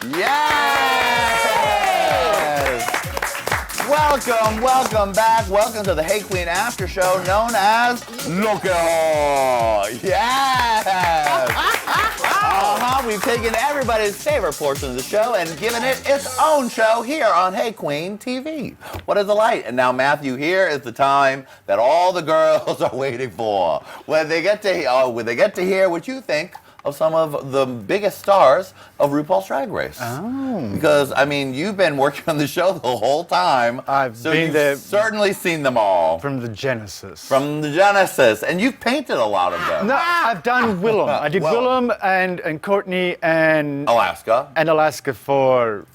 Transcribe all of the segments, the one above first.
Yes! Welcome back. Welcome to the Hey Qween after show known as Look at Her. Yes! We've taken everybody's favorite portion of the show and given it its own show here on Hey Qween TV. What a delight. And now, Matthew, here is the time that all the girls are waiting for. When they get to hear what you think of some of the biggest stars of RuPaul's Drag Race. Oh. Because, I mean, you've been working on the show the whole time. I've been there. Certainly seen them all. From the Genesis. From the Genesis. And you've painted a lot of them. No, I've done Willem. I did Willem and Courtney and... Alaska. And Alaska for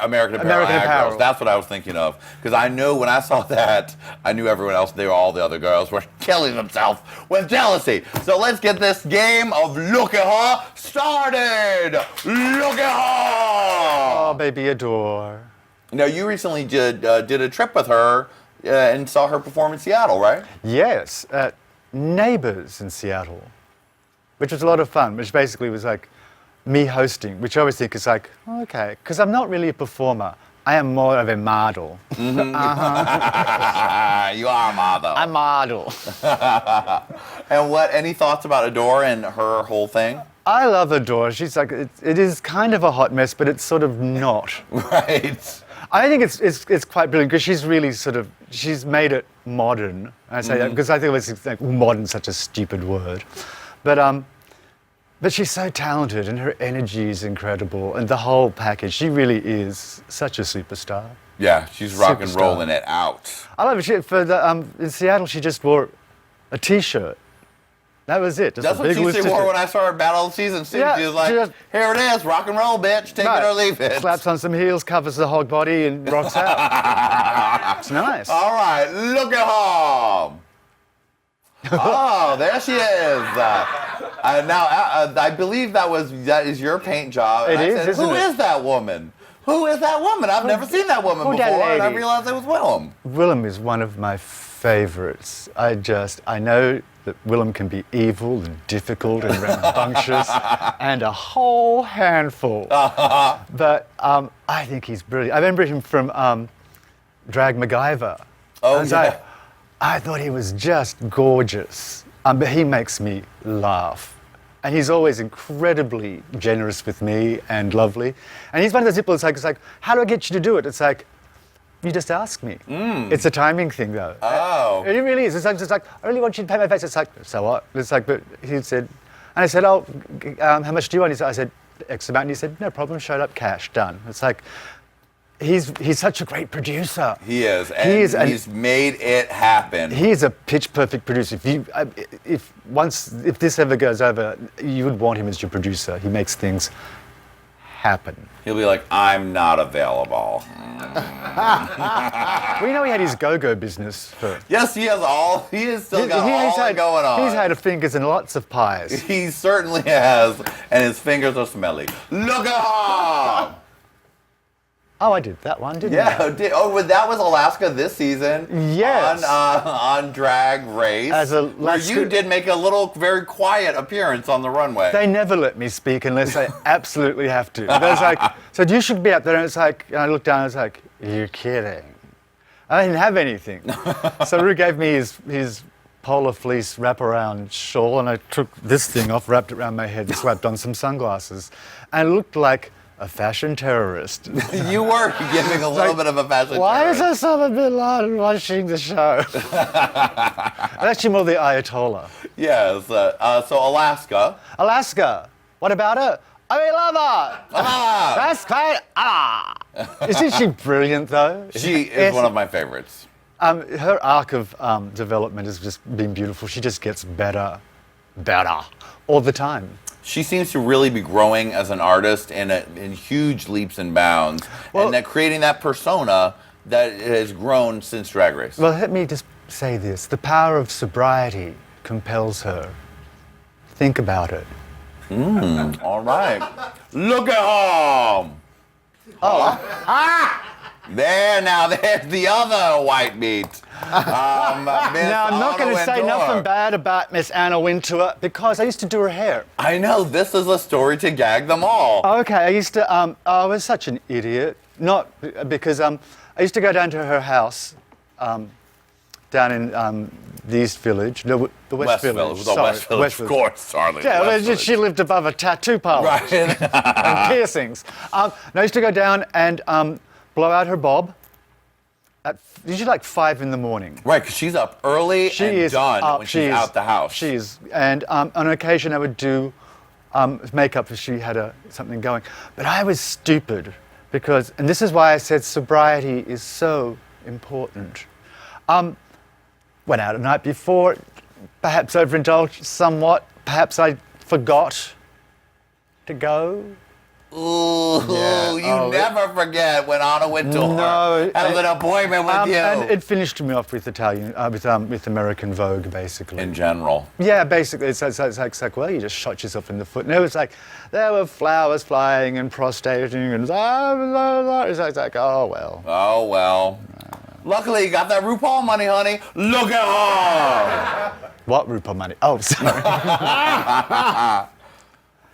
American Apparel. That's what I was thinking of. Because I knew when I saw that, I knew everyone else, all the other girls were killing themselves with jealousy. So let's get this game of Look at Her started. Look at her. Oh, baby, adore. Now, you recently did a trip with her and saw her perform in Seattle, right? Yes, at Neighbours in Seattle, which was a lot of fun, which basically was like me hosting, which I always think is like, oh, okay, because I'm not really a performer. I am more of a model. Mm-hmm. You are a model. I'm a model. And any thoughts about Adore and her whole thing? I love Adore. She's like, it is kind of a hot mess, but it's sort of not. Right. I think it's quite brilliant because she's really she's made it modern. I say that because I think it's like modern's such a stupid word. But she's so talented and her energy is incredible and the whole package. She really is such a superstar. Yeah, she's rock and rolling it out. I love it. In Seattle, she just wore a T-shirt. That was it. That's what she wore when I saw her Battle of the Seasons. Yeah, she was like, here it is, rock and roll, bitch, take it or leave it. Slaps on some heels, covers the whole body and rocks out. It's nice. All right, look at her. Oh, there she is. Now, I believe that is your paint job. It is, isn't it? Who is that woman? Who is that woman? I've never seen that woman before, and I realized it was Willem. Willem is one of my favorites. I know that Willem can be evil and difficult and rambunctious and a whole handful. But I think he's brilliant. I remember him from Drag MacGyver. Oh, yeah. I thought he was just gorgeous, but he makes me laugh. And he's always incredibly generous with me and lovely. And he's one of those people, it's like, how do I get you to do it? It's like, you just ask me. It's a timing thing, though. Oh. It really is. It's like, I really want you to paint my face. It's like, so what? It's like, but he said, and I said, how much do you want? I said, X amount. And he said, no problem, showed up, cash, done. It's like, he's such a great producer. He is, and he's made it happen. He's a pitch perfect producer. If this ever goes over, you would want him as your producer. He makes things happen. He'll be like, I'm not available. Well, you know he had his go-go business. Yes, he has still got all that going on. He's had fingers in lots of pies. He certainly has, and his fingers are smelly. Look at her! Oh, I did that one, didn't I? Yeah, that was Alaska this season. Yes. On Drag Race. Where you did make a very quiet appearance on the runway. They never let me speak unless I absolutely have to. There's like, so you should be up there, and it's like, and I looked down, and it's like, you're kidding. I didn't have anything. So Ru gave me his polar fleece wraparound shawl, and I took this thing off, wrapped it around my head, and slapped on some sunglasses, and it looked like a fashion terrorist. You were giving a little bit of a fashion terrorist. Why is Osama bin Laden watching the show? Actually more the Ayatollah. Yes, so Alaska. Alaska, what about her? I love her. That's quite, Isn't she brilliant though? She is one of my favorites. Her arc of development has just been beautiful. She just gets better all the time. She seems to really be growing as an artist in huge leaps and bounds, and that creating that persona that has grown since Drag Race. Well, let me just say this. The power of sobriety compels her. Think about it. All right. Look at him! There, now, there's the other white meat. Now, I'm not going to say nothing bad about Miss Anna Wintour because I used to do her hair. I know, this is a story to gag them all. Okay, I used to, I was such an idiot. Not because I used to go down to her house down in the East Village, the West Village. The West Village, of course, darling. Yeah, well, she lived above a tattoo parlor. Right. And piercings. And I used to go down and blow out her bob at usually like 5 in the morning. Right, because she's up early and done when she's out the house. She is. And on occasion I would do makeup if she had something going. But I was stupid because, and this is why I said sobriety is so important. Went out the night before, perhaps overindulged somewhat. Perhaps I forgot to go. Ooh, you never forget when Anna Wintour had an appointment with you. And it finished me off with Italian, with American Vogue, basically. In general. Yeah, basically, it's like, well, you just shot yourself in the foot. And it was like, there were flowers flying and prostrating, and it's like, oh, well. Oh, well. Luckily, you got that RuPaul money, honey. Look at her! What RuPaul money? Oh, sorry.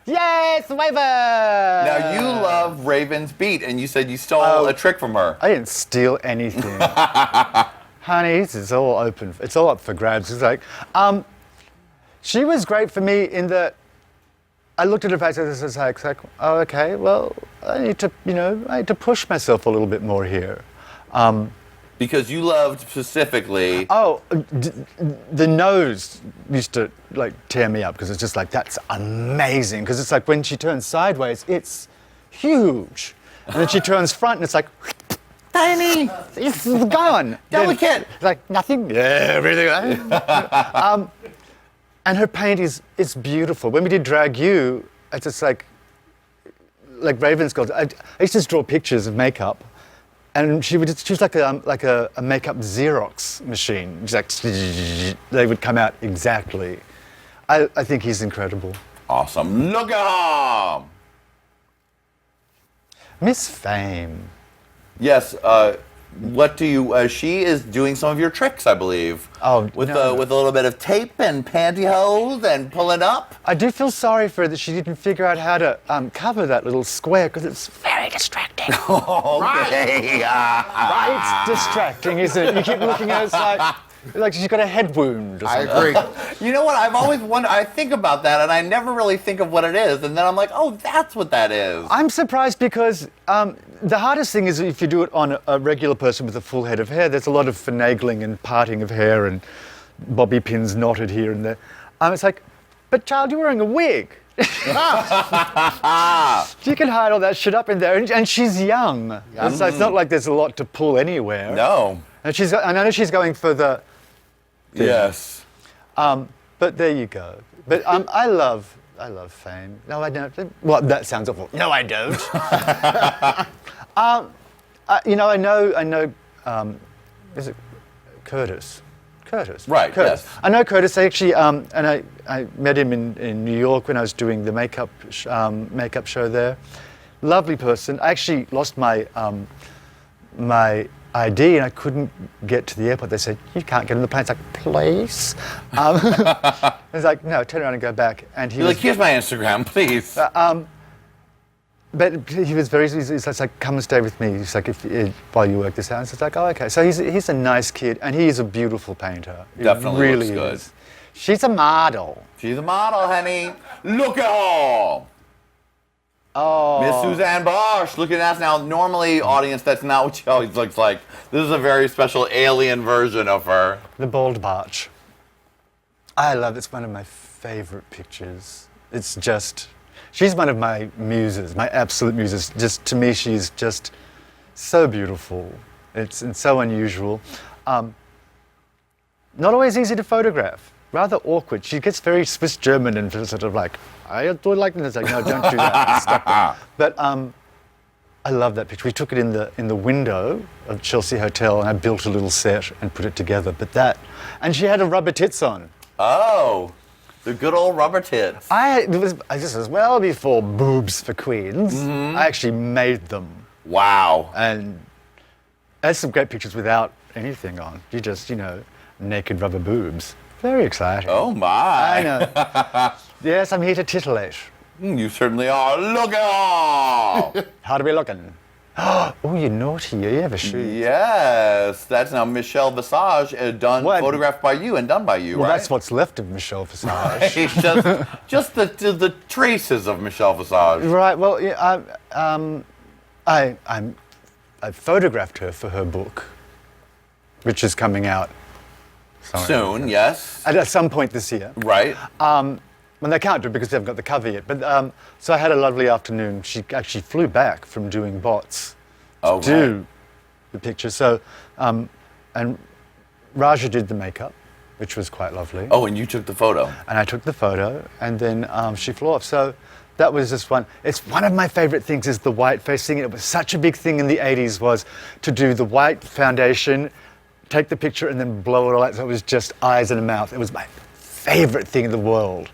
Yes, Waver! Now, you love Raven's beat, and you said you stole a trick from her. I didn't steal anything. Honey, it's all open. It's all up for grabs. It's like, she was great for me in that I looked at her face and I was like, oh, okay, well, I need to push myself a little bit more here. Because you loved specifically... Oh, the nose used to, like, tear me up because it's just like, that's amazing. Because it's like when she turns sideways, it's huge. And then she turns front and it's like, tiny, it's gone. Delicate. It's like, nothing, yeah, everything. And her paint is beautiful. When we did Drag You, it's just like Raven's got, I used to draw pictures of makeup. And she was like a makeup Xerox machine. She's like, they would come out exactly. I think he's incredible. Awesome. Look at him! Miss Fame. Yes, what do you, she is doing some of your tricks, I believe. Oh, with a little bit of tape and pantyhose and pulling up. I do feel sorry for her that she didn't figure out how to cover that little square because it's very distracting. Okay. Right? It's distracting, isn't it? You keep looking at it, it's like she's got a head wound or something. I agree. You know what? I've always wondered, I think about that and I never really think of what it is. And then I'm like, oh, that's what that is. I'm surprised because the hardest thing is if you do it on a regular person with a full head of hair, there's a lot of finagling and parting of hair and bobby pins knotted here and there. It's like, but child, you're wearing a wig. You can hide all that shit up in there. And she's young. It's not like there's a lot to pull anywhere. No. And I know she's going for the... Yes. But there you go. But I love Fame. No, I don't. Well, that sounds awful. No, I don't. I know. Is it Curtis? Curtis. Right. Curtis. Yes. I know Curtis. I actually, and I met him in New York when I was doing the makeup show there. Lovely person. I actually lost my my ID and I couldn't get to the airport. They said, you can't get on the plane. It's like, please? I was like, no, turn around and go back. And he You're was like, here's my Instagram, please. but he was he's like, come and stay with me. He's like, while you work this out. It's like, oh, okay. So he's a nice kid and he is a beautiful painter. Definitely really looks good. is. She's a model. She's a model, honey. Look at her. Oh. Miss Suzanne Bosch, looking at us now. Normally, audience, that's not what she always looks like. This is a very special alien version of her. The Bald Barch. I love it. It's one of my favorite pictures. It's just, she's one of my muses, my absolute muses. Just to me, she's just so beautiful. It's so unusual. Not always easy to photograph. Rather awkward. She gets very Swiss German and sort of like, I do it like this. It's like, no, don't do that. Stop it. But I love that picture. We took it in the window of Chelsea Hotel, and I built a little set and put it together. But that, and she had a rubber tits on. Oh, the good old rubber tits. This was well before boobs for queens. Mm-hmm. I actually made them. Wow. And There's some great pictures without anything on. You just, naked rubber boobs. Very exciting. Oh my! I know. Yes, I'm here to titillate. You certainly are. Look at all. How to be looking? Oh, you naughty! You have a shoe. Yes, that's now Michelle Visage, What? photographed by you and done by you, Well, right? that's what's left of Michelle Visage. just the traces of Michelle Visage. Right. Well, yeah, I photographed her for her book, which is coming out Soon, yes. at some point this year. Right. Well, they can't do it because they haven't got the cover yet. But so I had a lovely afternoon. She actually flew back from doing bots to do the picture. So, and Raja did the makeup, which was quite lovely. Oh, and you took the photo. And I took the photo, and then she flew off. So that was just one. It's one of my favorite things is the white face thing. It was such a big thing in the 80s was to do the white foundation, take the picture, and then blow it all out. So it was just eyes and a mouth. It was my favorite thing in the world.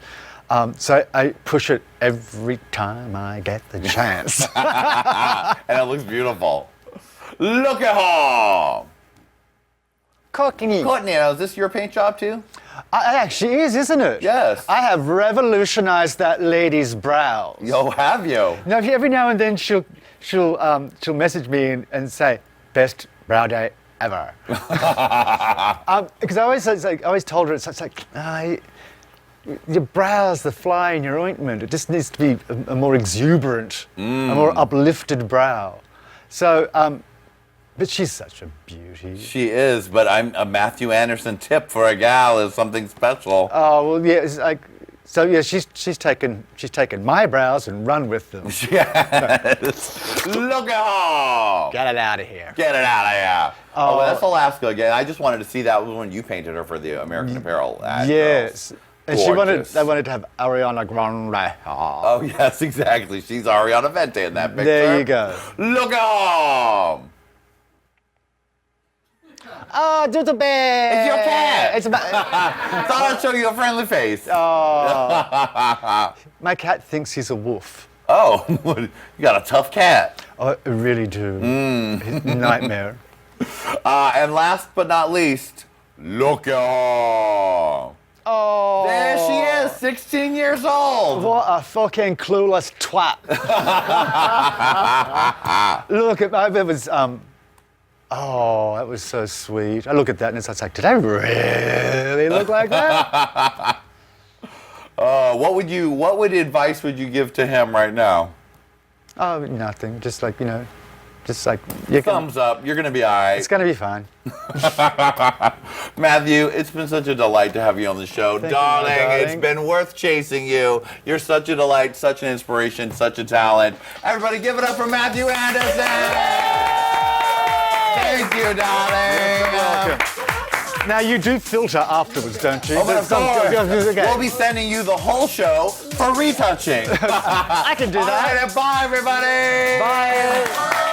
So I push it every time I get the chance. And it looks beautiful. Look at her! Courtney. Courtney, now, is this your paint job too? It actually is, isn't it? Yes. I have revolutionized that lady's brows. Yo, have you? Now, every now and then she'll message me and say, best brow day ever. Because I always told her it's like, your brows, the fly in your ointment. It just needs to be a more exuberant, a more uplifted brow. So, but she's such a beauty. She is, but I'm a Mathu Andersen tip for a gal is something special. Oh well, yeah. It's like, so yeah, she's taken my brows and run with them. Yes. Look at her! Get it out of here. Get it out of here. Oh, well, that's Alaska again. I just wanted to see that was when you painted her for the American Apparel ad. Yes. And Gorgeous. they wanted to have Ariana Grande. Oh, yes, exactly. She's Ariana Vente in that picture. There you go. Look at her! Oh, Doodle Bear! It's your cat! It's my, Thought I'd show you a friendly face. my cat thinks he's a wolf. Oh, you got a tough cat. I really do. Nightmare. And last but not least, look at her. Oh. There she is, 16 years old. What a fucking clueless twat. Look at it was oh, that was so sweet. I look at that and it's like, did I really look like that? What advice would you give to him right now? Oh, nothing. Just like, Thumbs up. You're gonna be all right. It's gonna be fine. Mathu, it's been such a delight to have you on the show. Thank you, darling, darling. It's been worth chasing you. You're such a delight, such an inspiration, such a talent. Everybody give it up for Mathu Andersen! Thank you, darling. You're welcome. Now, you do filter afterwards, don't you? Oh, but of course. Okay. We'll be sending you the whole show for retouching. I can do that. All right, bye, everybody. Bye.